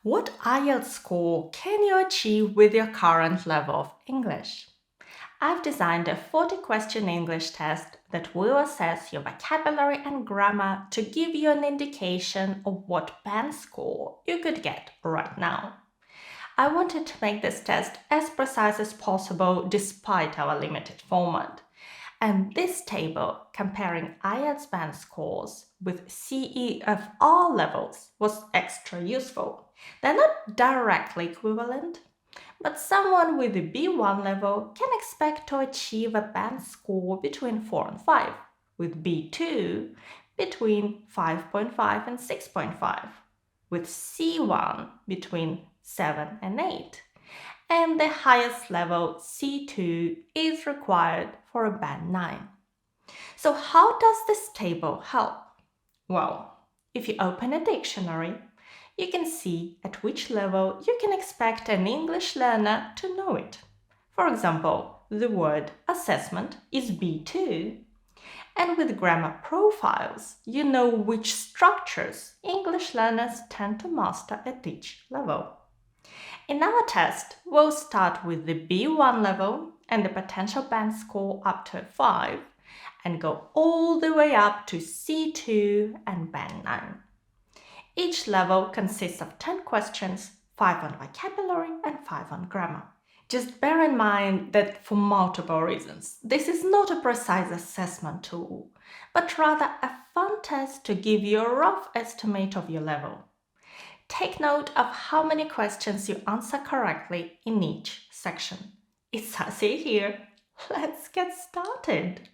What IELTS score can you achieve with your current level of English? I've designed a 40-question English test that will assess your vocabulary and grammar to give you an indication of what band score you could get right now. I wanted to make this test as precise as possible despite our limited format. And this table comparing IELTS band scores with CEFR levels was extra useful. They're not directly equivalent, but someone with a B1 level can expect to achieve a band score between 4 and 5, with B2 between 5.5 and 6.5, with C1 between 7 and 8, and the highest level C2 is required for a band 9. So how does this table help? Well, if you open a dictionary, you can see at which level you can expect an English learner to know it. For example, the word assessment is B2, and with grammar profiles, you know which structures English learners tend to master at each level. In our test, we'll start with the B1 level and the potential band score up to 5, and go all the way up to C2 and band 9. Each level consists of 10 questions, 5 on vocabulary and 5 on grammar. Just bear in mind that for multiple reasons, this is not a precise assessment tool, but rather a fun test to give you a rough estimate of your level. Take note of how many questions you answer correctly in each section. It's Sassy here. Let's get started.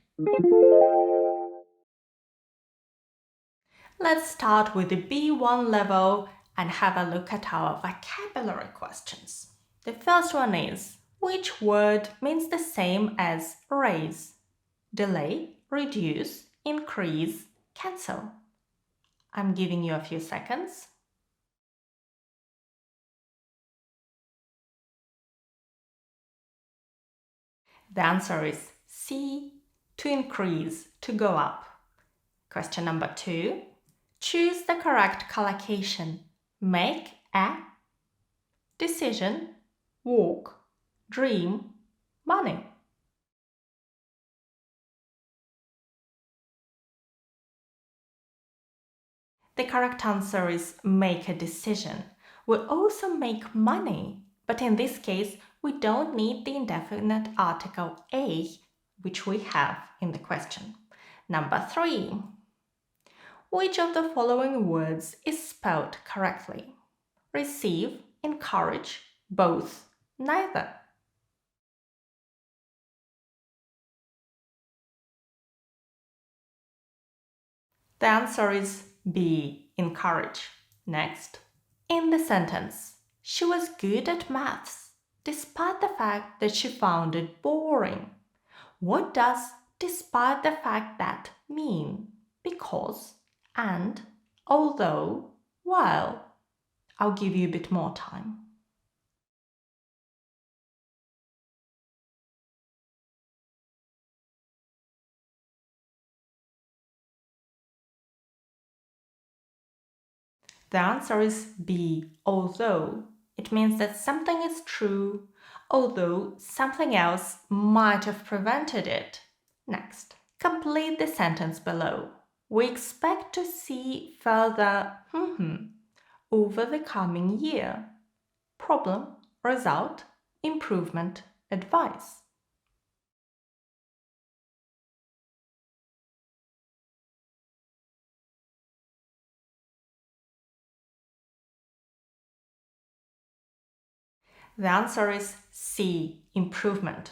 Let's start with the B1 level and have a look at our vocabulary questions. The first one is, which word means the same as raise? Delay, reduce, increase, cancel. I'm giving you a few seconds. The answer is C, to increase, to go up. Question number 2. Choose the correct collocation. Make a decision, walk, dream, money. The correct answer is make a decision. We'll also make money, but in this case, we don't need the indefinite article a, which we have in the question. Number 3. Which of the following words is spelled correctly? Receive, encourage, both, neither. The answer is B, encourage. Next. In the sentence, she was good at maths, despite the fact that she found it boring. What does despite the fact that mean? Because, and, although, while. I'll give you a bit more time. The answer is B, although. It means that something is true, although something else might have prevented it. Next, complete the sentence below. We expect to see further over the coming year. Problem, result, improvement, advice. The answer is C, improvement.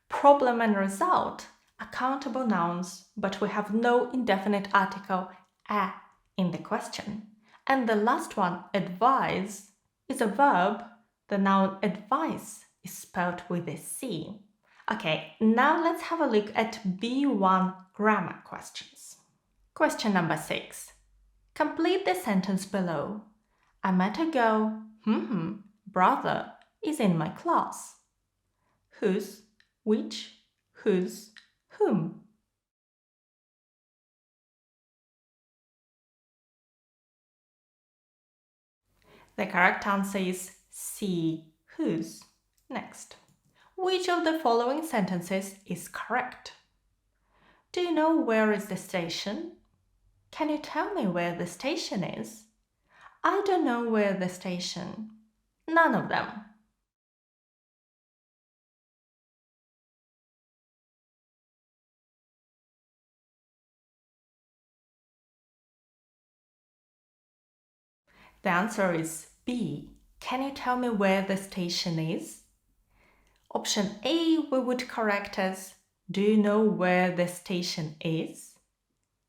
Problem and result are countable nouns, but we have no indefinite article a in the question. And the last one, advise, is a verb. The noun advice is spelled with a C. Okay, now let's have a look at B1 grammar questions. Question number 6. Complete the sentence below. I met a girl, brother is in my class. Whose, which, whose, whom. The correct answer is C, whose. Next. Which of the following sentences is correct? Do you know where is the station? Can you tell me where the station is? I don't know where the station. None of them. The answer is B. Can you tell me where the station is? Option A we would correct as do you know where the station is?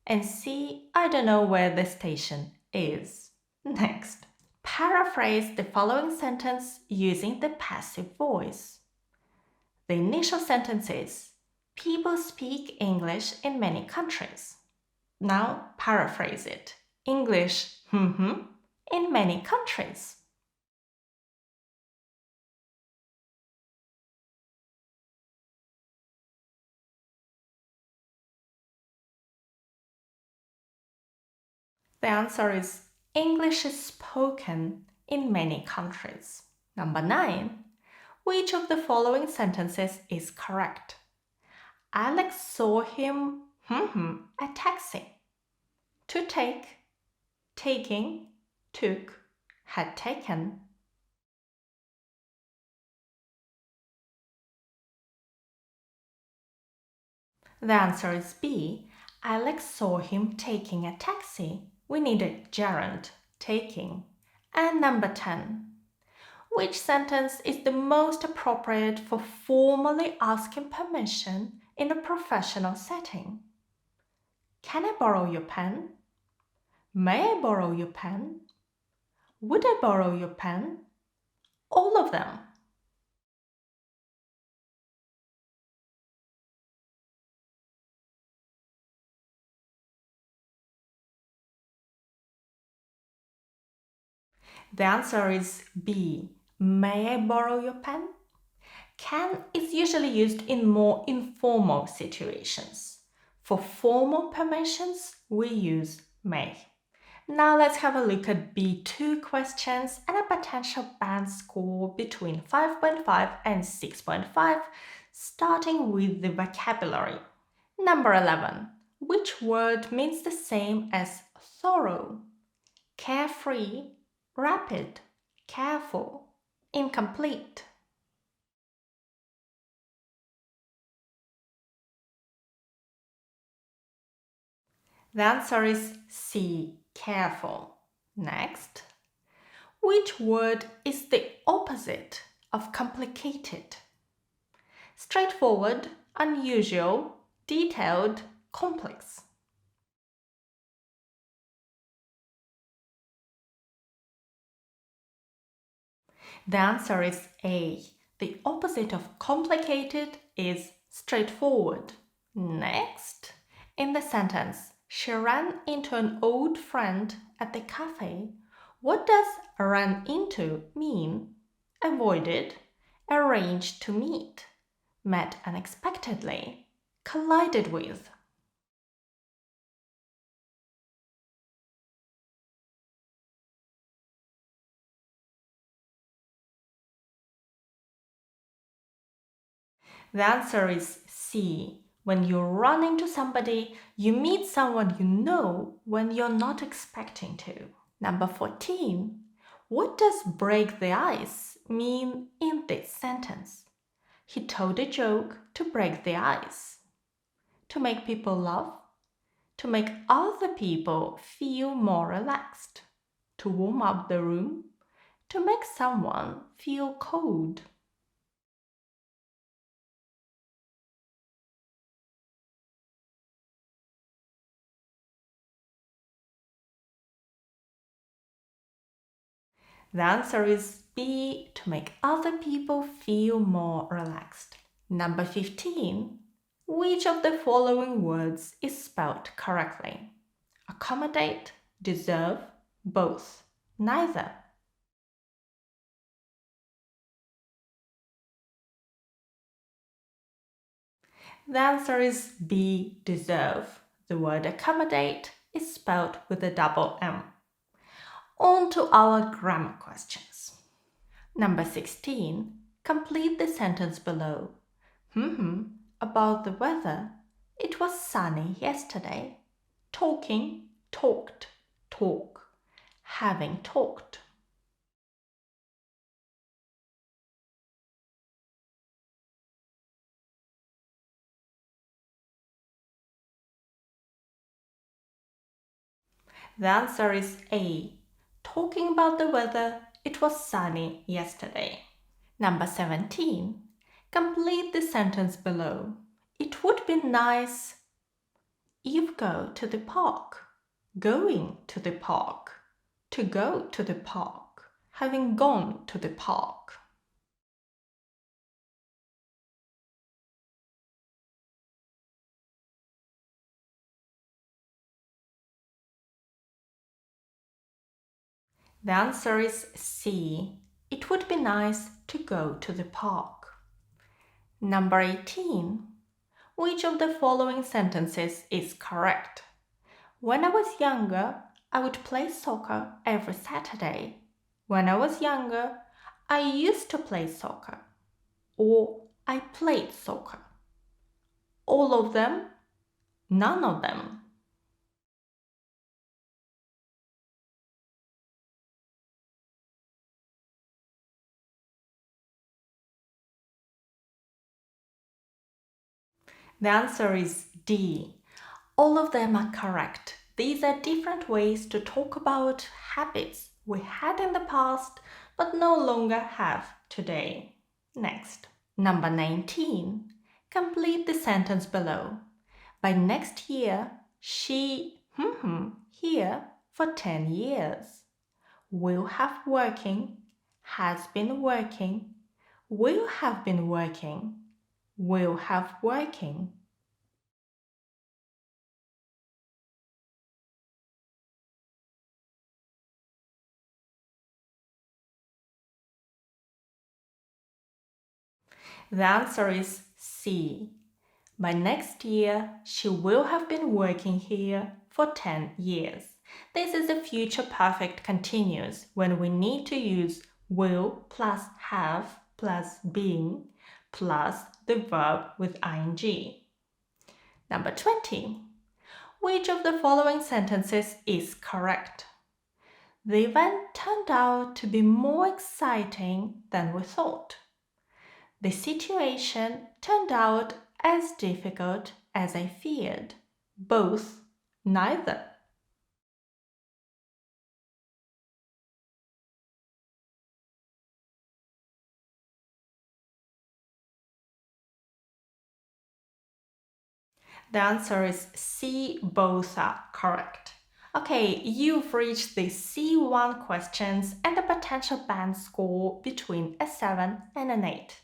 And C, I don't know where the station is. Next, paraphrase the following sentence using the passive voice. The initial sentence is, people speak English in many countries. Now paraphrase it. English, in many countries. The answer is English is spoken in many countries. Number 9. Which of the following sentences is correct? Alex saw him a taxi. To take, taking, took, had taken. The answer is B. Alex saw him taking a taxi. We need a gerund, taking. And number 10. Which sentence is the most appropriate for formally asking permission in a professional setting? Can I borrow your pen? May I borrow your pen? Would I borrow your pen? All of them. The answer is B. May I borrow your pen? Can is usually used in more informal situations. For formal permissions, we use may. Now let's have a look at B2 questions and a potential band score between 5.5 and 6.5, starting with the vocabulary. Number 11. Which word means the same as thorough? Carefree, rapid, careful, incomplete. The answer is C, careful. Next. Which word is the opposite of complicated? Straightforward, unusual, detailed, complex. The answer is A. The opposite of complicated is straightforward. Next, in the sentence, she ran into an old friend at the cafe. What does ran into mean? Avoided, arranged to meet, met unexpectedly, collided with. The answer is C. When you run into somebody, you meet someone you know when you're not expecting to. Number 14. What does break the ice mean in this sentence? He told a joke to break the ice. To make people laugh. To make other people feel more relaxed. To warm up the room. To make someone feel cold. The answer is B, to make other people feel more relaxed. Number 15. Which of the following words is spelled correctly? Accommodate, deserve, both, neither. The answer is B, deserve. The word accommodate is spelled with a double M. On to our grammar questions. Number 16. Complete the sentence below. About the weather. It was sunny yesterday. Talking, talked, talk. Having talked. The answer is A. Talking about the weather, it was sunny yesterday. Number 17. Complete the sentence below. It would be nice if go to the park. Going to the park. To go to the park. Having gone to the park. The answer is C. It would be nice to go to the park. Number 18. Which of the following sentences is correct? When I was younger, I would play soccer every Saturday. When I was younger, I used to play soccer. Or I played soccer. All of them? None of them. The answer is D. All of them are correct. These are different ways to talk about habits we had in the past but no longer have today. Next, number 19. Complete the sentence below. By next year, she here for 10 years. Will have working, has been working, will have been working, will have working. The answer is C. By next year, she will have been working here for 10 years. This is a future perfect continuous when we need to use will plus have plus been plus the verb with ing. Number 20. Which of the following sentences is correct? The event turned out to be more exciting than we thought. The situation turned out as difficult as I feared. Both, neither. The answer is C, both are correct. Okay, you've reached the C1 questions and the potential band score between a 7 and an 8.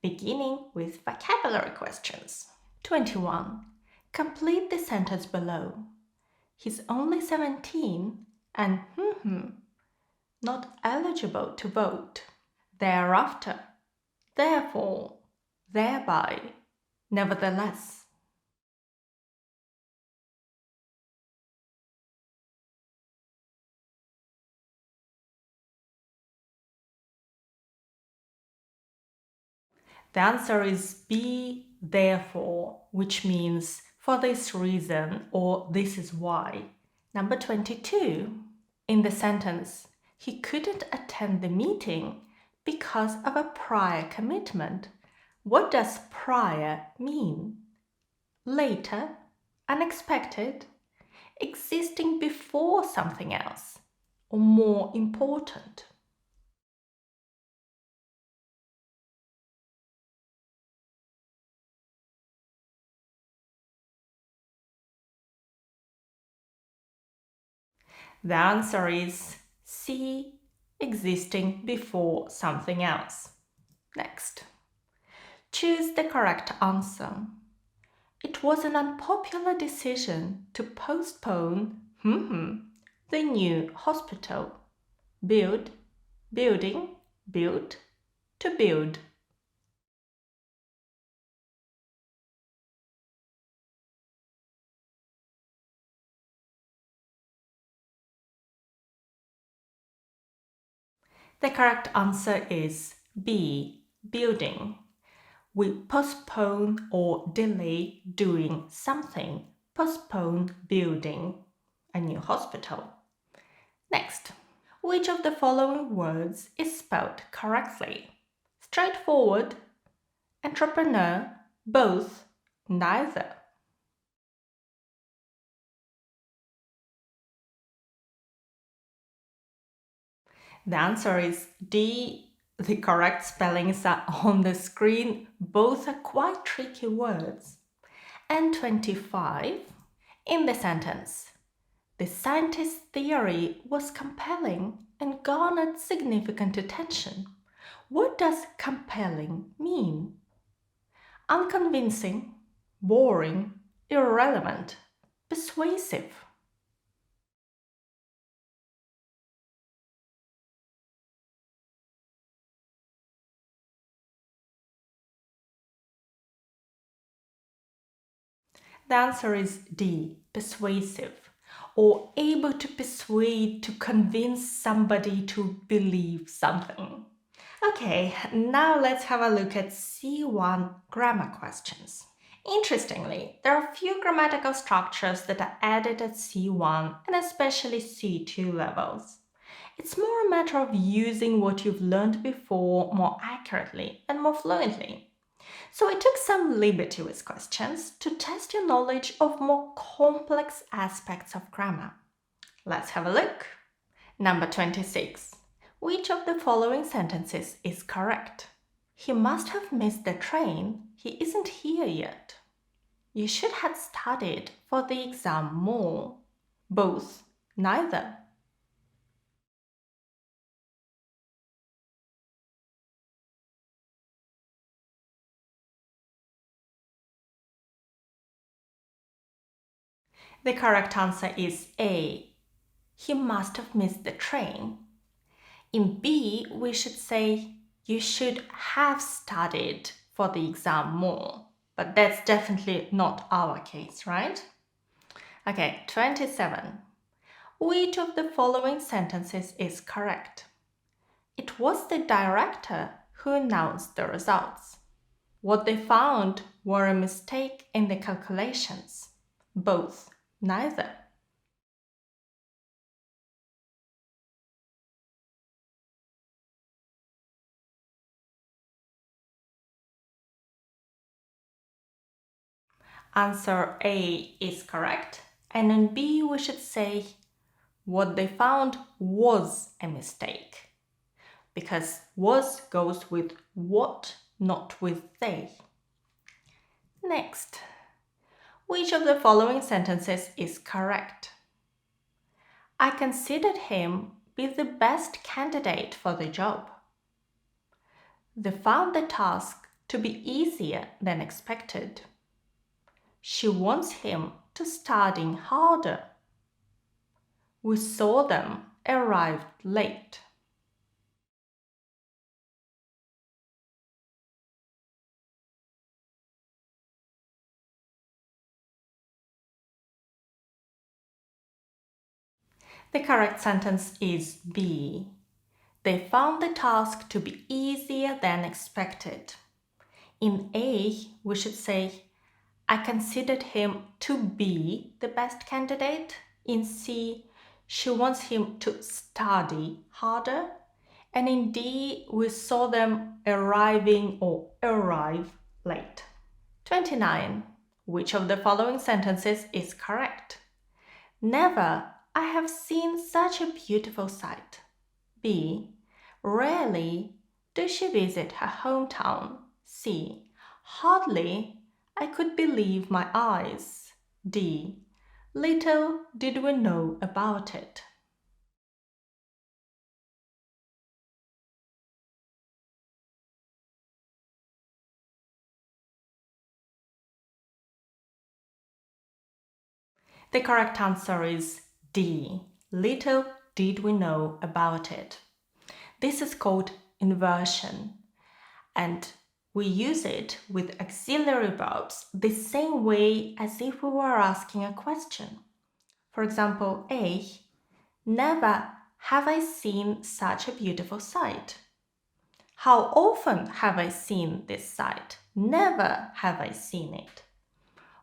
Beginning with vocabulary questions. 21. Complete the sentence below. He's only 17 and not eligible to vote. Thereafter, therefore, thereby, nevertheless. The answer is B, therefore, which means for this reason or this is why. Number 22. In the sentence, he couldn't attend the meeting because of a prior commitment. What does prior mean? Later, unexpected, existing before something else, or more important. The answer is C, existing before something else. Next. Choose the correct answer. It was an unpopular decision to postpone the new hospital. Build, building, built, to build. The correct answer is B, building. We postpone or delay doing something. Postpone building a new hospital. Next, which of the following words is spelled correctly? Straightforward, entrepreneur, both, neither. The answer is D. The correct spellings are on the screen. Both are quite tricky words. And 25. In the sentence, the scientist's theory was compelling and garnered significant attention. What does compelling mean? Unconvincing, boring, irrelevant, persuasive. The answer is D, persuasive, or able to persuade, to convince somebody to believe something. Okay, now let's have a look at C1 grammar questions. Interestingly, there are few grammatical structures that are added at C1 and especially C2 levels. It's more a matter of using what you've learned before more accurately and more fluently. So I took some liberty with questions to test your knowledge of more complex aspects of grammar. Let's have a look. Number 26. Which of the following sentences is correct? He must have missed the train. He isn't here yet. You should have studied for the exam more. Both, neither. The correct answer is A. He must have missed the train. In B, we should say, you should have studied for the exam more. But that's definitely not our case, right? Okay, 27. Which of the following sentences is correct? It was the director who announced the results. What they found were a mistake in the calculations. Both, neither. Answer A is correct. And in B, we should say what they found was a mistake. Because was goes with what, not with they. Next, which of the following sentences is correct? I considered him be the best candidate for the job. They found the task to be easier than expected. She wants him to study harder. We saw them arrive late. The correct sentence is B. They found the task to be easier than expected. In A, we should say, I considered him to be the best candidate. In C, she wants him to study harder. And in D, we saw them arriving or arrive late. 29. Which of the following sentences is correct? Never I have seen such a beautiful sight. B. Rarely does she visit her hometown. C. Hardly I could believe my eyes. D. Little did we know about it. The correct answer is D. Little did we know about it. This is called inversion, and we use it with auxiliary verbs the same way as if we were asking a question. For example, A. Never have I seen such a beautiful sight? How often have I seen this sight? Never have I seen it.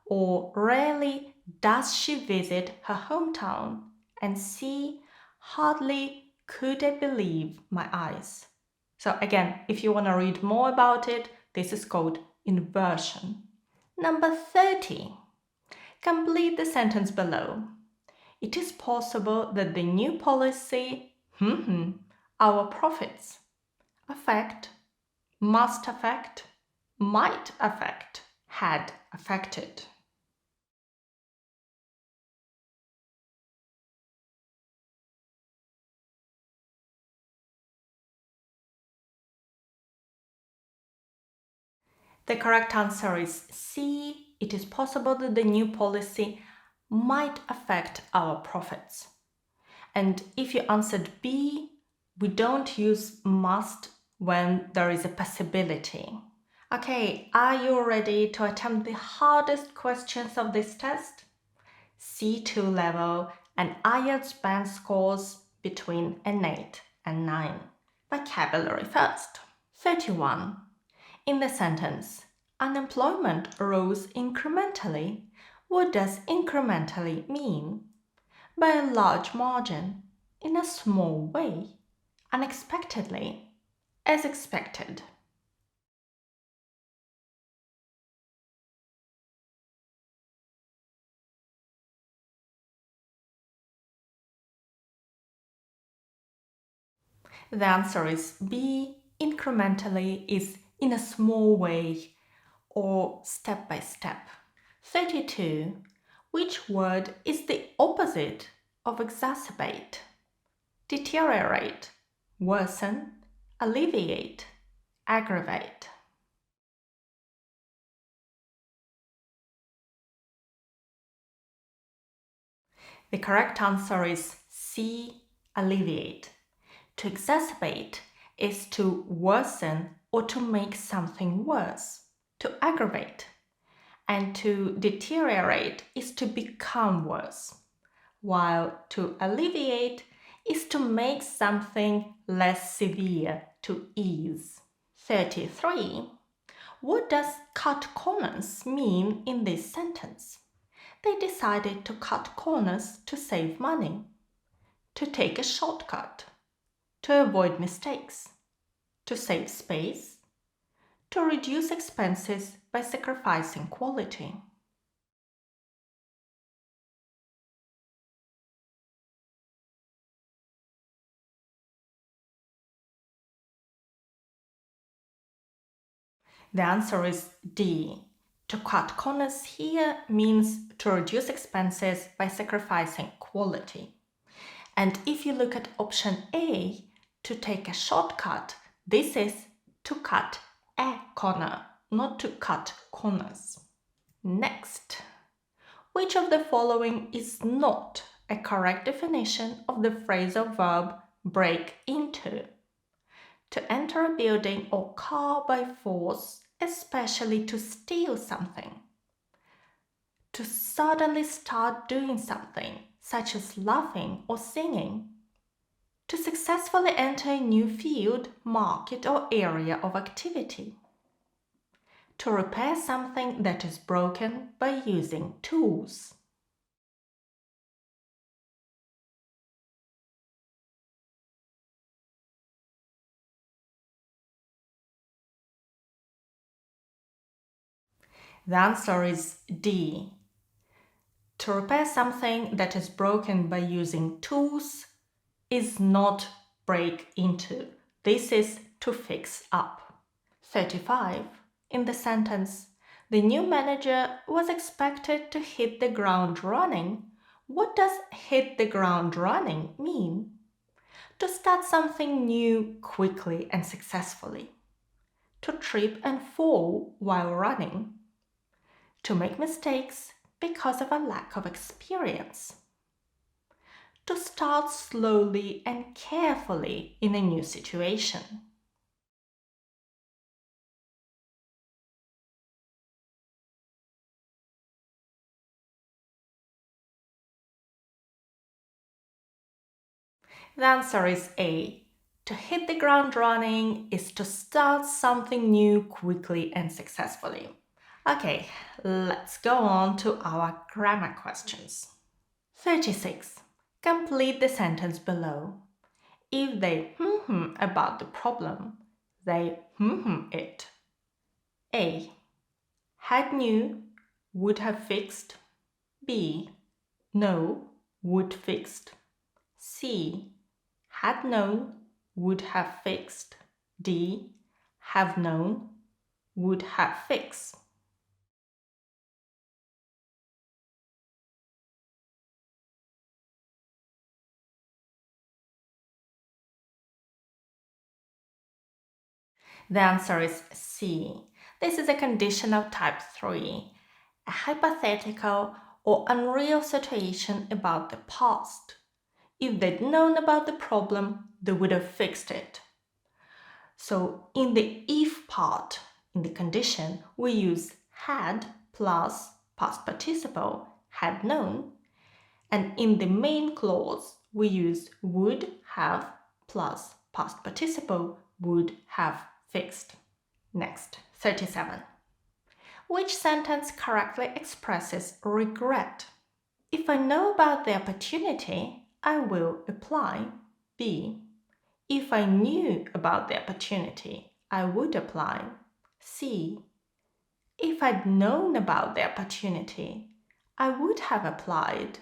Or rarely does she visit her hometown, and see, hardly could I believe my eyes. So again, if you want to read more about it, this is called inversion. Number 30. Complete the sentence below. It is possible that the new policy, our profits, affect, must affect, might affect, had affected. The correct answer is C. It is possible that the new policy might affect our profits. And if you answered B, we don't use must when there is a possibility. Okay, are you ready to attempt the hardest questions of this test? C2 level and IELTS band scores between an 8 and 9. Vocabulary first. 31. In the sentence, unemployment rose incrementally. What does incrementally mean? By a large margin, in a small way, unexpectedly, as expected. The answer is B. Incrementally is in a small way or step by step. 32. Which word is the opposite of exacerbate? Deteriorate, worsen, alleviate, aggravate. The correct answer is C. Alleviate. To exacerbate is to worsen or to make something worse, to aggravate. And to deteriorate is to become worse, while to alleviate is to make something less severe, to ease. 33. What does cut corners mean in this sentence? They decided to cut corners to save money, to take a shortcut, to avoid mistakes, to save space, to reduce expenses by sacrificing quality. The answer is D. To cut corners here means to reduce expenses by sacrificing quality. And if you look at option A, to take a shortcut, this is to cut a corner, not to cut corners. Next, which of the following is not a correct definition of the phrasal verb break into? To enter a building or car by force, especially to steal something. To suddenly start doing something, such as laughing or singing. To successfully enter a new field, market, or area of activity. To repair something that is broken by using tools. The answer is D. To repair something that is broken by using tools is not break into. This is to fix up. 35. In the sentence, the new manager was expected to hit the ground running. What does hit the ground running mean? To start something new quickly and successfully. To trip and fall while running. To make mistakes because of a lack of experience. To start slowly and carefully in a new situation. The answer is A. To hit the ground running is to start something new quickly and successfully. Okay, let's go on to our grammar questions. 36. Complete the sentence below. If they about the problem, they it. A. Had knew, would have fixed. B. Know, would fixed. C. Had known, would have fixed. D. Have known, would have fixed. The answer is C. This is a condition of type 3, a hypothetical or unreal situation about the past. If they'd known about the problem, they would have fixed it. So in the if part, in the condition, we use had plus past participle, had known. And in the main clause, we use would have plus past participle, would have fixed. Next, 37. Which sentence correctly expresses regret? If I know about the opportunity, I will apply. B. If I knew about the opportunity, I would apply. C. If I'd known about the opportunity, I would have applied.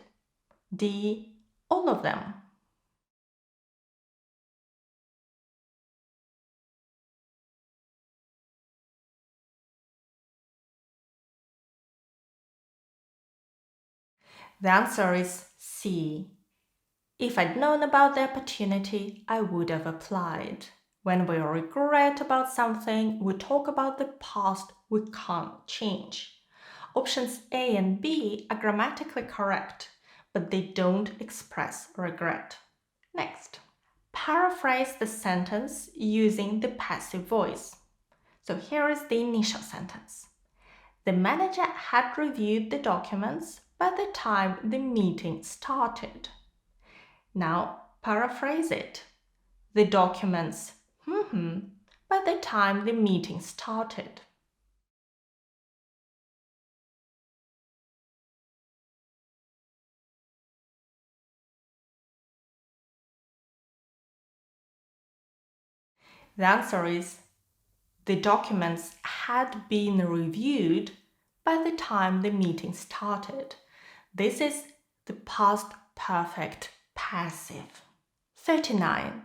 D. All of them. The answer is C. If I'd known about the opportunity, I would have applied. When we regret about something, we talk about the past we can't change. Options A and B are grammatically correct, but they don't express regret. Next, paraphrase the sentence using the passive voice. So here is the initial sentence. The manager had reviewed the documents by the time the meeting started. Now paraphrase it. The documents by the time the meeting started. The answer is the documents had been reviewed by the time the meeting started. This is the past perfect passive. 39.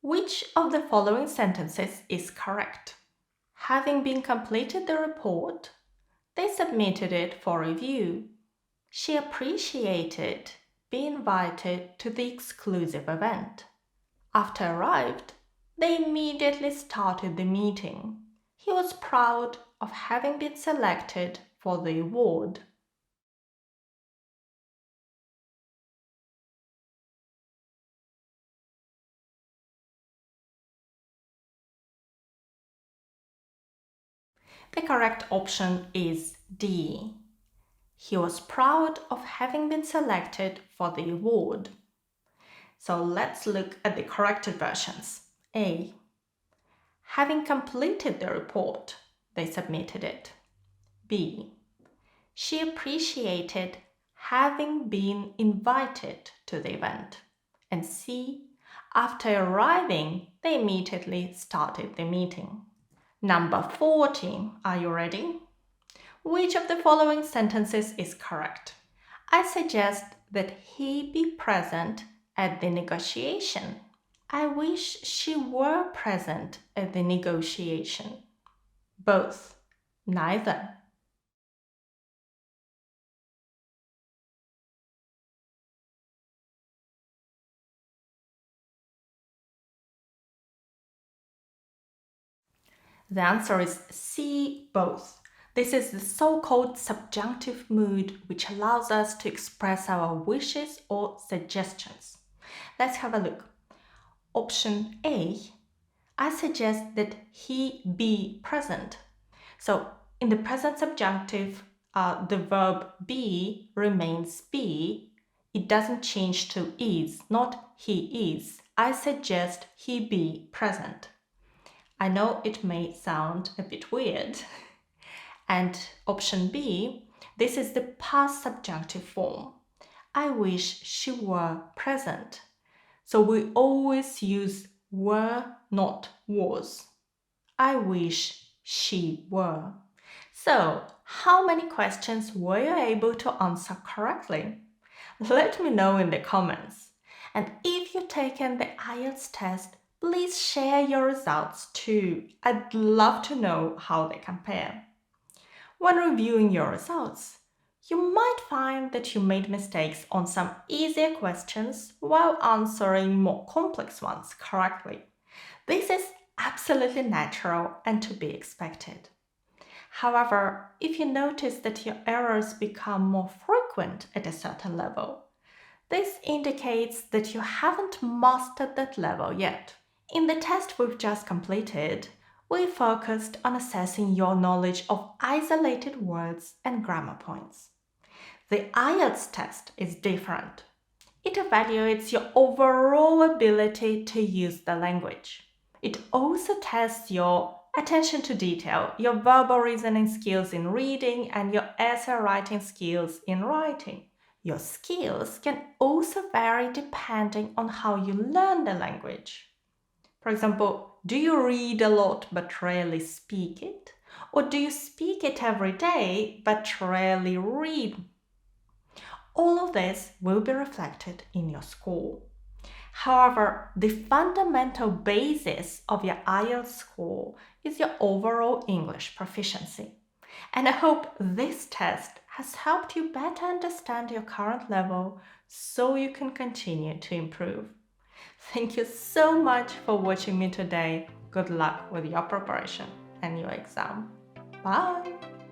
Which of the following sentences is correct? Having been completed the report, they submitted it for review. She appreciated being invited to the exclusive event. After arrived, they immediately started the meeting. He was proud of having been selected for the award. The correct option is D. He was proud of having been selected for the award. So let's look at the corrected versions. A. Having completed the report, they submitted it. B. She appreciated having been invited to the event. And C. After arriving, they immediately started the meeting. Number 14. Are you ready? Which of the following sentences is correct? I suggest that he be present at the negotiation. I wish she were present at the negotiation. Both. Neither. The answer is C, both. This is the so-called subjunctive mood which allows us to express our wishes or suggestions. Let's have a look. Option A, I suggest that he be present. So in the present subjunctive, the verb be remains be It doesn't change to is, not he is. I suggest he be present. I know it may sound a bit weird. And option B, this is the past subjunctive form. I wish she were present. So we always use were, not was. I wish she were. So, how many questions were you able to answer correctly? Let me know in the comments. And if you've taken the IELTS test, please share your results too. I'd love to know how they compare. When reviewing your results, you might find that you made mistakes on some easier questions while answering more complex ones correctly. This is absolutely natural and to be expected. However, if you notice that your errors become more frequent at a certain level, this indicates that you haven't mastered that level yet. In the test we've just completed, we focused on assessing your knowledge of isolated words and grammar points. The IELTS test is different. It evaluates your overall ability to use the language. It also tests your attention to detail, your verbal reasoning skills in reading, and your essay writing skills in writing. Your skills can also vary depending on how you learn the language. For example, do you read a lot but rarely speak it? Or do you speak it every day but rarely read? All of this will be reflected in your score. However, the fundamental basis of your IELTS score is your overall English proficiency. And I hope this test has helped you better understand your current level so you can continue to improve. Thank you so much for watching me today. Good luck with your preparation and your exam. Bye!